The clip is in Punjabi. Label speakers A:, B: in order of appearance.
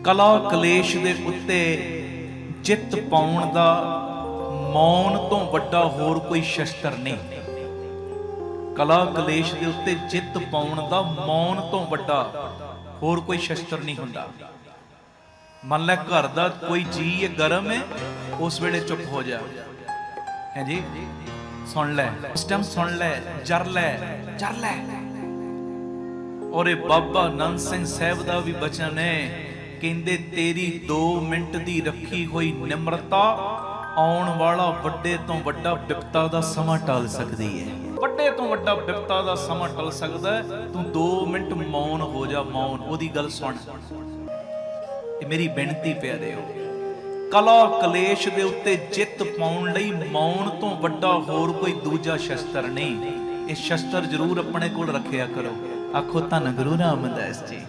A: ਕਲਾ ਕਲੇਸ਼ ਦੇ ਉੱਤੇ ਜਿੱਤ ਪਾਉਣ ਦਾ ਮੌਨ ਤੋਂ ਵੱਡਾ ਹੋਰ ਕੋਈ ਸ਼ਸਤਰ ਨਹੀਂ। ਕਲਾ ਕਲੇਸ਼ ਦੇ ਉੱਤੇ ਜਿੱਤ ਪਾਉਣ ਦਾ ਮੌਨ ਤੋਂ ਵੱਡਾ ਹੋਰ ਕੋਈ ਸ਼ਸਤਰ ਨਹੀਂ ਹੁੰਦਾ। ਮੰਨ ਲੈ ਘਰ ਦਾ ਕੋਈ ਜੀ ਗਰਮ ਹੈ, ਉਸ ਵੇਲੇ ਚੁੱਪ ਹੋ ਜਾ, ਹੈ ਜੀ, ਸੁਣ ਲੈ, ਉਸ ਟਾਈਮ ਸੁਣ ਲੈ, ਜਰ ਲੈ, ਜਰ ਲੈ। ਔਰ ਇਹ ਬਾਬਾ ਨੰਦ ਸਿੰਘ ਸਾਹਿਬ ਦਾ ਵੀ ਬਚਨ ਹੈ, ਕਹਿੰਦੇ ਤੇਰੀ 2 ਮਿੰਟ ਦੀ ਰੱਖੀ ਹੋਈ ਨਿਮਰਤਾ ਆਉਣ ਵਾਲਾ ਵੱਡੇ ਤੋਂ ਵੱਡਾ ਵਿਪਤਾ ਦਾ ਸਮਾਂ ਟਾਲ ਸਕਦੀ ਹੈ। ਵੱਡੇ ਤੋਂ ਵੱਡਾ ਵਿਪਤਾ ਦਾ ਸਮਾਂ ਟਲ ਸਕਦਾ ਹੈ। ਤੂੰ 2 ਮਿੰਟ ਮੌਨ ਹੋ ਜਾ, ਮੌਨ, ਉਹਦੀ ਗੱਲ ਸੁਣ। ਇਹ ਮੇਰੀ ਬੇਨਤੀ ਪਿਆਰਿਓ, ਕਲਾ ਕਲੇਸ਼ ਦੇ ਉੱਤੇ ਜਿੱਤ ਪਾਉਣ ਲਈ ਮੌਨ ਤੋਂ ਵੱਡਾ ਹੋਰ ਕੋਈ ਦੂਜਾ ਸ਼ਸਤਰ ਨਹੀਂ। ਇਹ ਸ਼ਸਤਰ ਜ਼ਰੂਰ ਆਪਣੇ ਕੋਲ ਰੱਖਿਆ ਕਰੋ। ਆਖੋ ਧੰਨ ਗੁਰੂ ਰਾਮਦਾਸ ਜੀ।